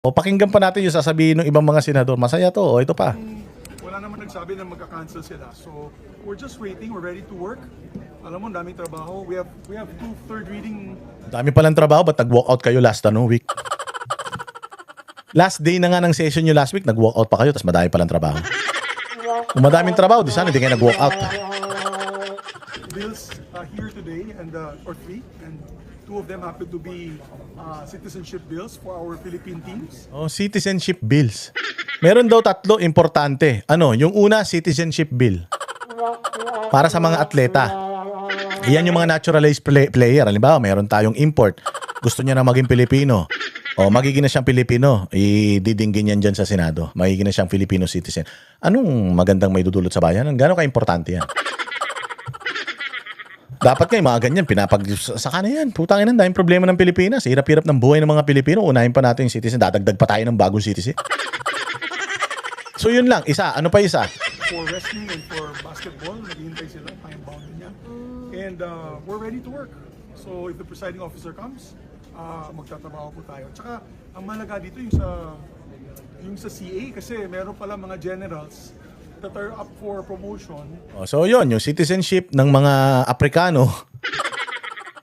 O pakinggan pa natin yung sasabihin ng ibang mga senador. Masaya to, o ito pa. Wala naman nagsabi na magka-cancel sila. So, we're just waiting. We're ready to work. Alam mo, daming trabaho. We have two third reading. Dami palang trabaho, ba't nag-walkout kayo last week? Last day na nga ng session nyo last week, nag-walkout pa kayo, tapos madami palang trabaho. Kung madaming trabaho, di sana hindi kayo nag-walkout. Bills here today, and or three. And two of them happen to be citizenship bills for our Philippine teams. Oh, citizenship bills. Meron daw tatlo importante. Ano, yung una, citizenship bill. Para sa mga atleta. Yan yung mga naturalized player. Halimbawa, meron tayong import. Gusto niya na maging Pilipino. O, magiging na siyang Pilipino. Ididinggin yan dyan sa Senado. Magiging na siyang Filipino citizen. Anong magandang may dudulot sa bayan? Gano'ng ka-importante yan? Dapat nga yung mga ganyan, saka na yan. Putang ina, daming problema ng Pilipinas. Hirap-hirap ng buhay ng mga Pilipino. Unahin pa natin yung citizen. Dadagdag pa tayo ng bagong citizen. So yun lang. Isa. Ano pa isa? For wrestling and for basketball, naghihintay sila. Time-bound din yan. And we're ready to work. So if the presiding officer comes, magtatrabaho po tayo. Tsaka, ang malaga dito yung sa CA kasi meron pala mga generals that are up for promotion. Oh, so yun, yung citizenship ng mga Aprikano.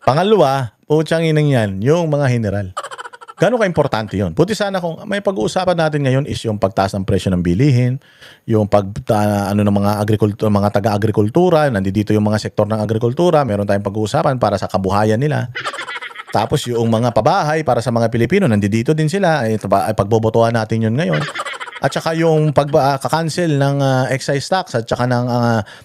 Pangalawa, putsang inang yan, yung mga general. Gano'n ka-importante yun? Buti sana kung may pag-uusapan natin ngayon is yung pagtaas ng presyo ng bilihin, yung ng mga taga-agrikultura, nandito yung mga sektor ng agrikultura, meron tayong pag-uusapan para sa kabuhayan nila. Tapos yung mga pabahay para sa mga Pilipino, nandito din sila, pagbobotohan natin yun ngayon. At saka yung pagka-cancel ng excise tax at saka ng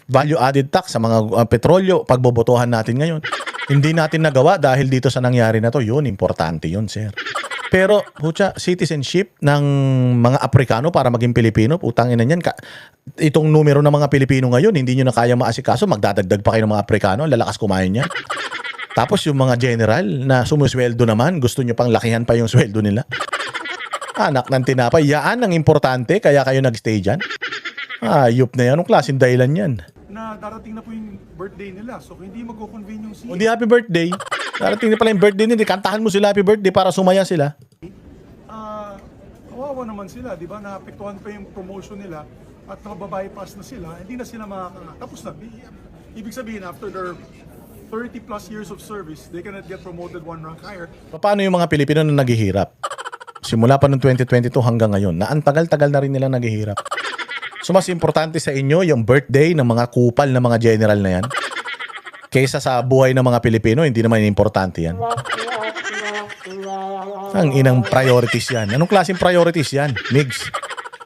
value-added tax sa mga petrolyo, pagbobotohan natin ngayon. Hindi natin nagawa dahil dito sa nangyari na to. Yun, importante yun, sir. Pero, putya, citizenship ng mga Aprikano para maging Pilipino, putang ina niyan. Itong numero ng mga Pilipino ngayon, hindi nyo na kaya maasikaso, magdadagdag pa kayo ng mga Aprikano, lalakas kumain yan. Tapos yung mga general na sumusweldo naman, gusto nyo pang lakihan pa yung sweldo nila. Anak ng tinapay, yaan ang importante, kaya kayo nagstay dyan. Ayup na yan, anong klaseng dahilan yan? Na darating na po yung birthday nila, so hindi magko-convene yung CA. O di happy birthday. Darating na pala yung birthday nila, kantahan mo sila happy birthday para sumaya sila. Kawawa naman sila, di ba? Naapektuhan pa yung promotion nila at nakababypass na sila, hindi na sila tapos na. Ibig sabihin, after their 30 plus years of service, they cannot get promoted one rank higher. Paano yung mga Pilipino na naghihirap? Simula pa noong 2022 hanggang ngayon, na ang tagal-tagal na rin nila naghihirap. So mas importante sa inyo yung birthday ng mga kupal na mga general na yan kaysa sa buhay ng mga Pilipino, hindi naman importante yan. Ang inang priorities yan. Anong klaseng priorities yan, Migs?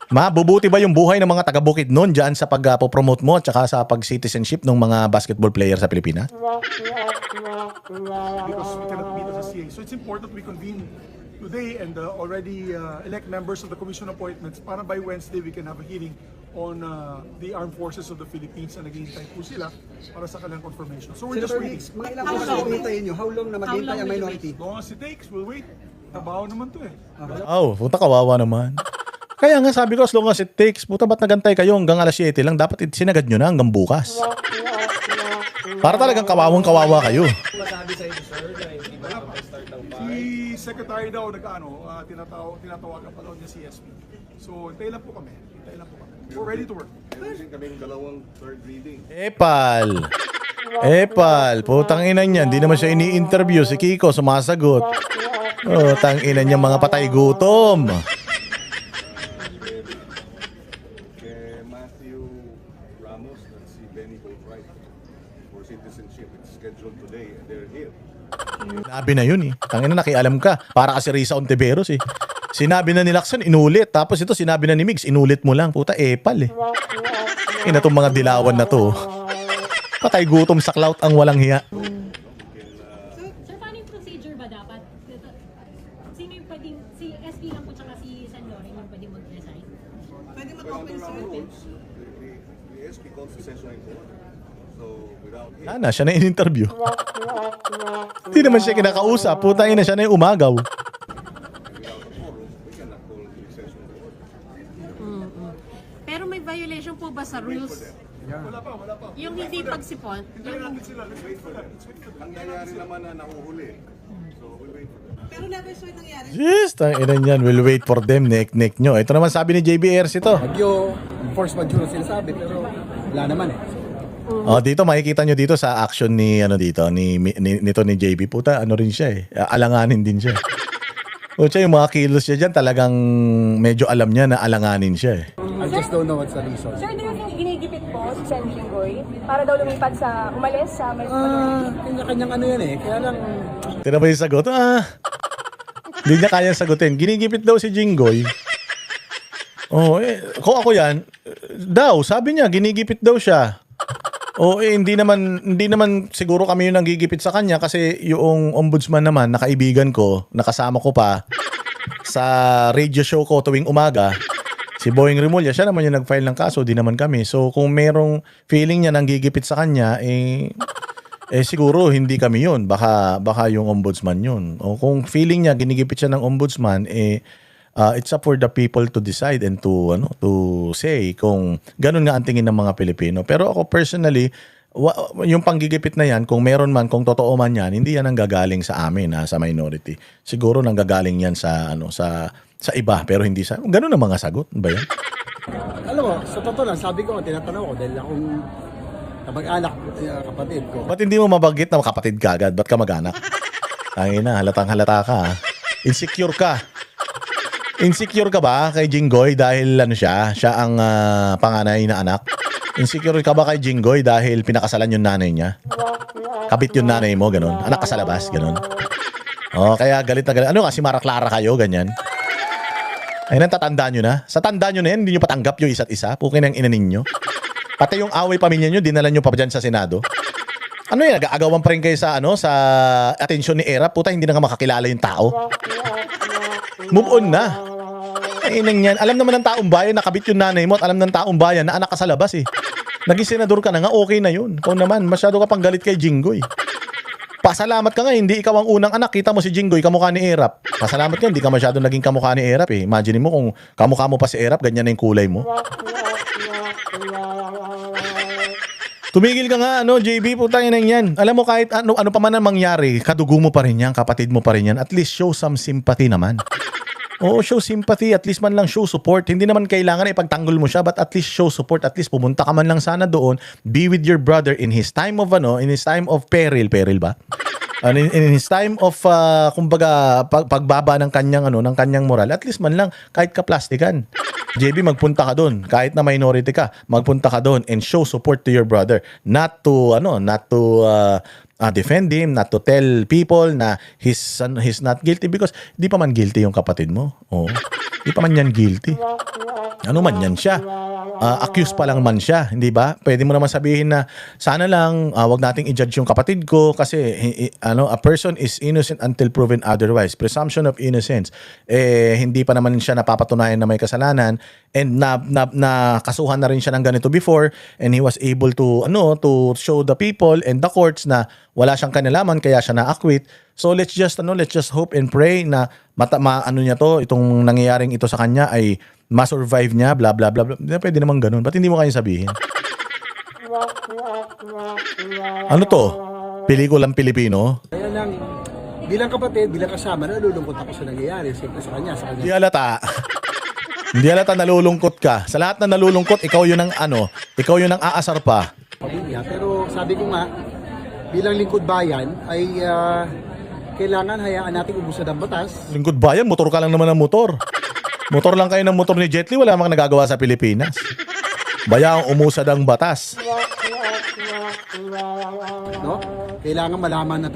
Mabubuti ba yung buhay ng mga taga-Bukid noon dyan sa pag-promote mo at saka sa pag-citizenship ng mga basketball player sa Pilipinas? Because we cannot meet as a CA. So it's important we convene today and already elect members of the Commission appointments para by Wednesday we can have a hearing on the Armed Forces of the Philippines na naghihintay po sila para sa kanilang confirmation. So we're just waiting. Mga ilang oras na hintayin nyo? How long na maghintay ang minority? Long as it takes, we'll wait. Trabaho naman to eh. Oh, puta kawawa naman. Kaya nga sabi ko, as long as it takes, puta ba't nagantay kayo hanggang alas 7 lang, dapat sinagad nyo na hanggang bukas. Para talagang kawawang-kawawa kayo. Masabi sa inyo, sir, na hindi makapag-start ng Si Secretary daw tinatawagan pa daw niya si SP. So, hintay lang po kami. We're ready to work. Meron din kaming dalawang third reading. Epal, putang ina niyan, di naman siya ini-interview. Si Kiko sumasagot. Oh, tang ina niya mga patay gutom. Kay Matthew Ramos at si Benny Boatwright for citizenship. It's scheduled today and they're here. Sinabi na yun eh. Tangina, nakialam ka. Para kasi Risa Ontiveros eh. Sinabi na ni Lacson, inulit. Tapos ito, sinabi na ni Migs, inulit mo lang. Puta, epal eh. Ina tong mga dilawan na to. Patay gutom sa clout ang walang hiya. Sir, paano yung procedure ba dapat? Sino yung pwedeng, si SP lang po tsaka si San Loren yung pwedeng mag-resign? Pwede Well, under our rules, the SP calls the session in order. So, without him, Sana, siya na in-interview. Hindi naman siya kinakausap. Puta ina, siya na yung umagaw. without a quorum, we cannot call the session to order. Pero may violation po ba sa rules? Wala pa. Yung hindi pagsipon? Hintayin natin sila. Let's wait for them. Nangyayari naman na nahuhuli. So, we'll wait for them. Pero never saw nangyari. Yes, tangina niyan. We'll wait for them. Neck nyo. Ito naman sabi ni JBRC to. Bagyo, force majeure sinasabi, pero wala naman eh. Oh, dito makikita nyo dito sa action ni ano dito nito ni JB, puta, ano rin siya eh. Alanganin din siya. O siya, yung mga kilos niya dyan, talagang medyo alam niya na alanganin siya eh. I just don't know what's the reason. Sir, do you think ginigipit po si Sen Jinggoy para daw lumipat sa umalis sa may Kanya-kanyang ano yan eh. Kaya lang, Tira ba yung sagot? Hindi niya kayang sagutin. Ginigipit daw si Jinggoy. Oh, kung ako yan, sabi niya, ginigipit daw siya. Hindi naman siguro kami yung nanggigipit sa kanya kasi yung ombudsman naman, nakaibigan ko, nakasama ko pa sa radio show ko tuwing umaga, si Boying Remulla, siya naman yung nag-file ng kaso, di naman kami. So kung merong feeling niya nanggigipit sa kanya, siguro hindi kami yun. Baka yung ombudsman yun. O kung feeling niya ginigipit siya ng ombudsman, it's up for the people to decide and to say kung ganun nga ang tingin ng mga Pilipino. Pero ako personally, yung panggigipit na yan, kung meron man, kung totoo man yan, hindi yan ang gagaling sa amin, sa minority. Siguro nang gagaling yan sa iba, pero hindi sa ganun ang mga sagot ba yan? alam mo, sa totoo lang, sabi ko, tinatanong ko, dahil akong kamag-anak, kapatid ko. Ba't hindi mo mabanggit na kapatid ka agad? Ba't ka mag-anak? Ay na, halatang halata ka. Insecure ka. Insecure ka ba kay Jinggoy dahil siya ang panganay na anak? Insecure ka ba kay Jinggoy dahil pinakasalan yung nanay niya? Kabit yung nanay mo, ganun. Anak ka sa labas, ganun. Kaya galit na galit. Ano kasi Mara Clara kayo, ganyan? Ay, tatandaan nyo na. Sa tandaan nyo na yan, hindi nyo patanggap yung isa't isa. Pukin ang ina ninyo. Pati yung away pamilya nyo, dinala nyo pa dyan sa Senado. Ano yan, nag-aagawan pa rin kayo sa atensyon ni Era. Puta, hindi na nga makakilala yung tao. Move on na. Ay, yan. Alam naman ng taong bayan, nakabit yung nanay mo at alam ng taong bayan na anak ka sa labas eh. Naging senador ka na nga, okay na yun. Kung naman, masyado ka pang galit kay Jinggoy. Pasalamat ka nga, hindi ikaw ang unang anak. Kita mo si Jinggoy, kamukha ni Erap. Pasalamat ka, hindi ka masyado naging kamukha ni Erap eh. Imagine mo kung kamukha mo pa si Erap, ganyan na yung kulay mo. Tumigil ka nga, JB, putang ina yan. Alam mo, kahit ano pa man ang mangyari, kadugo mo pa rin yan, kapatid mo pa rin yan. At least show some sympathy naman. Oo, show sympathy. At least man lang show support. Hindi naman kailangan ipagtanggol mo siya, but at least show support. At least pumunta ka man lang sana doon. Be with your brother in his time of peril. Peril ba? In his time of kumbaga pagbaba ng kanyang moral. At least man lang kahit kaplastikan. JB, magpunta ka doon. Kahit na minority ka, magpunta ka doon and show support to your brother. Not to defend him, not to tell people na he's not guilty because di pa man guilty yung kapatid mo. Di pa man yan guilty. Ano man yan siya? Accused pa lang man siya, hindi ba? Pwede mo naman sabihin na sana lang wag nating i-judge yung kapatid ko kasi a person is innocent until proven otherwise. Presumption of innocence. Hindi pa naman siya napapatunayan na may kasalanan and na kasuhan na rin siya ng ganito before and he was able to show the people and the courts na wala siyang kanalaman kaya siya na-acquit. So let's just hope and pray na itong nangyayaring ito sa kanya ay ma-survive niya, blah blah blah. Pwede naman ganun. Ba't hindi mo kaya sabihin? Ano to? Pelikulang Pilipino? Kaya lang, bilang kapatid, bilang kasama, nalulungkot ako sa nangyayari. Siyempre sa kanya. Hindi halata. Hindi halata nalulungkot ka. Sa lahat na nalulungkot, ikaw yun ang aasar pa. Pamilya. Pero sabi ko nga, bilang lingkod bayan, ay kailangan hayaan natin ubusan ng batas. Lingkod bayan, motor ka lang naman ng motor. Motor lang kayo ng motor ni Jet Li, wala mang nagagawa sa Pilipinas. Bayaang umusad ang batas. No? Kailangan malaman na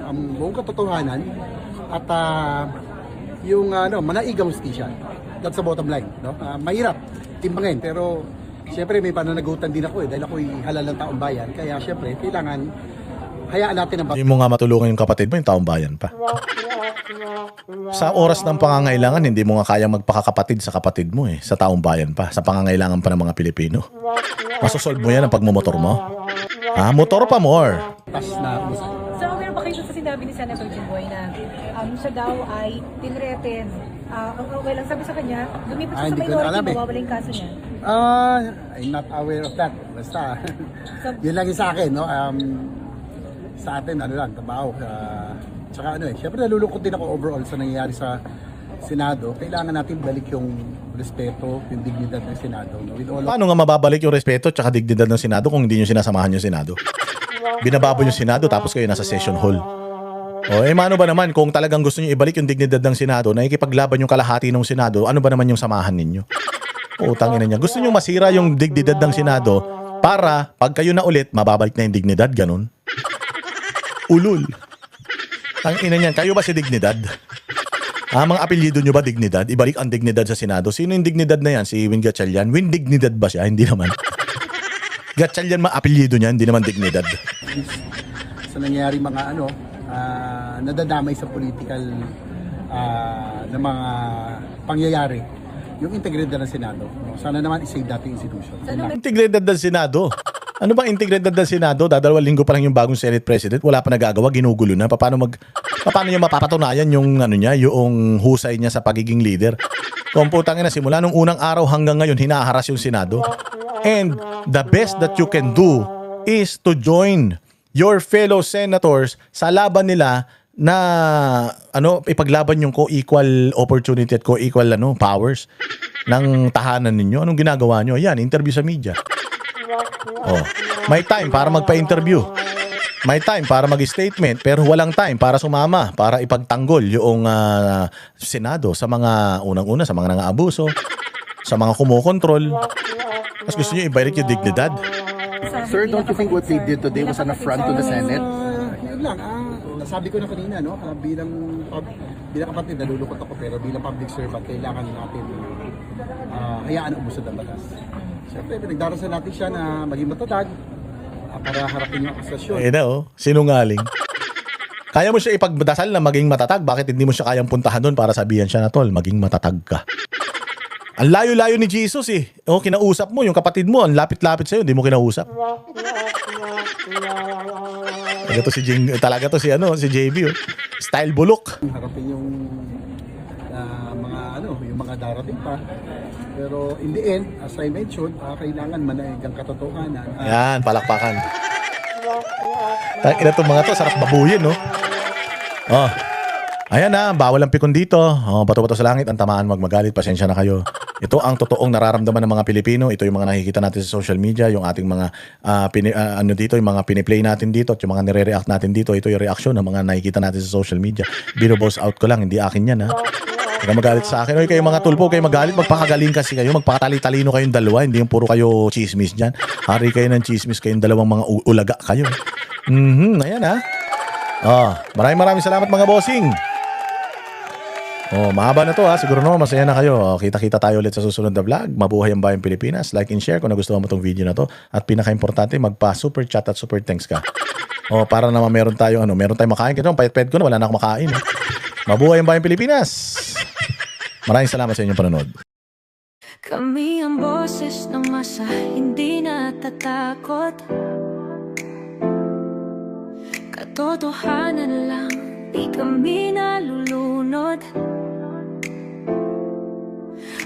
ang buong katotohanan at yung manaigang hustisya. That's the bottom line. No? Mahirap timbangin pero siyempre may pananagutan din ako dahil ako'y halal ng taong bayan. Kaya siyempre kailangan hayaan natin ang Hindi mo nga matulungan yung kapatid mo, yung taong bayan pa. Sa oras ng pangangailangan, hindi mo nga kayang magpakakapatid sa kapatid mo sa taong bayan pa, sa pangangailangan pa ng mga Pilipino. Masosolve mo yan ang pagmumotor mo. Motor pa more. na usapan. So, meron pa kayo sa sinabi ni Senator Jinggoy na siya daw ay tinreten. Ang okay lang sabi sa kanya, lumipat siya sa hindi ko na alam minority, mawawala yung kaso niya. I'm not aware of that. Basta, yun lang yung sa akin, no? Sa atin, trabaho. Tsaka syempre nalulungkot din ako overall sa nangyayari sa Senado. Kailangan natin balik yung respeto, yung dignidad ng Senado. No? With all of Paano nga mababalik yung respeto at dignidad ng Senado kung hindi nyo sinasamahan yung Senado? Binababo yung Senado tapos kayo nasa session hall. O mano ba naman kung talagang gusto nyo ibalik yung dignidad ng Senado, nakikipaglaban yung kalahati ng Senado, ano ba naman yung samahan ninyo? Utang ina niya. Gusto nyo masira yung dignidad ng Senado para pag kayo na ulit, mababalik na yung dignidad, ganun. Ulul. Ang ina niyan, kayo ba si dignidad? Mga apelyido nyo ba dignidad? Ibalik ang dignidad sa Senado. Sino yung dignidad na yan? Si Win Gatchalian? Win dignidad ba siya? Hindi naman. Gatchalian apelyido niya, hindi naman dignidad. sa nangyayari mga nadadamay sa political na mga pangyayari, yung integridad ng Senado. No? Sana naman isave natin yung institution. Integridad ng Senado. Ano ba integridad ng Senado? Dadalawang linggo pa lang yung bagong Senate President. Wala pa nagagawa, ginugulo na. Paano niya mapapatunayan yung yung husay niya sa pagiging leader? Kung putangin na simula nung unang araw hanggang ngayon hinaharas yung Senado. And the best that you can do is to join your fellow senators sa laban nila na ipaglaban yung co-equal opportunity at co-equal powers ng tahanan ninyo. Anong ginagawa nyo? Yan, interview sa media. May time para magpa-interview. May time para mag-statement pero walang time para sumama, para ipagtanggol yung Senado sa mga unang-una, sa mga nang-aabuso, sa mga kumukontrol. Mas gusto nyo ibalik yung dignidad. Sir, don't you think what they did today was an affront to the Senate? Yun lang, nasabi ko na kanina, bilang kapatid, nalulukot ako, pero bilang public servant, kailangan natin hayaan ang umusad ng batas. Siyempre, pinagdarasal natin siya na maging matatag para harapin yung akusasyon. Sinungaling. Kaya mo siya ipagdasal na maging matatag, bakit hindi mo siya kayang puntahan doon para sabihan siya na, tol, maging matatag ka? Ang layo-layo ni Jesus kinausap mo, yung kapatid mo, ang lapit-lapit sa'yo, hindi mo kinausap. Talaga to si JB. Style bulok. Harapin yung mga darating pa. Pero in the end, as I mentioned, kailangan manaig ang katotohanan. Yan, palakpakan. Ina itong mga to, sarap babuyin, no? Ayan na, bawal ang pikon dito. Bato-bato sa langit, ang tamaan magmagalit, pasensya na kayo. Ito ang totoong nararamdaman ng mga Pilipino. Ito yung mga nakikita natin sa social media, yung ating mga yung mga piniplay natin dito at yung mga nire-react natin dito. Ito yung reaction ng mga nakikita natin sa social media. Bino-boss out ko lang, hindi akin yan, ha? Huwag magalit sa akin. Kayo mga tulpo, kayo magalit, magpakagaling kasi kayo, magpakatali-talino kayong dalawa, hindi yung puro kayo chismis dyan. Hari kayo ng chismis, kayong dalawang mga ulaga kayo. Ayan, ha? Maraming salamat mga bossing. Mahaba na to, ha. Siguro naman masaya na kayo. Kita-kita tayo ulit sa susunod na vlog. Mabuhay ang Bayang Pilipinas. Like and share kung nagustuhan mo tong video na to. At pinaka-importante, magpa-super chat at super thanks ka. Para naman meron tayong makain. Kasi payat-payat ko na, wala na akong makain. Mabuhay ang Bayang Pilipinas. Maraming salamat sa inyong panonood. Kami ang boses ng masa, hindi natatakot. Katotohanan lang, di kami nalulunod.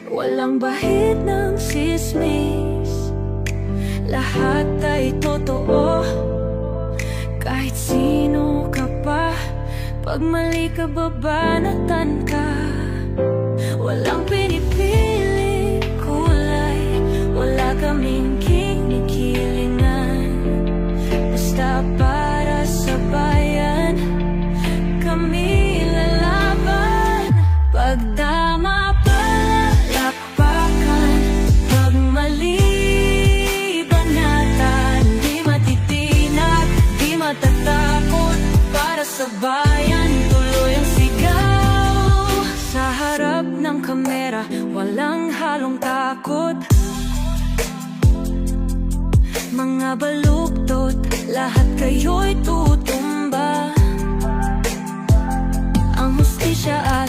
Walang bahid ng sismis, lahat ay totoo. Kahit sino ka pa, pag mali ka babanatan ka. Walang pinipili kulay, wala kaming kinikilingan. Basta para sa bayan, kami lalaban. Pagdama palakpakan, pag mali banatan. Di matitinag, di matatakot, para sa bayan tuloy ang sigaw. Sa harap ng kamera, walang halong takot. Mga baluktot, lahat kayo'y tutumba. Ang hustisya at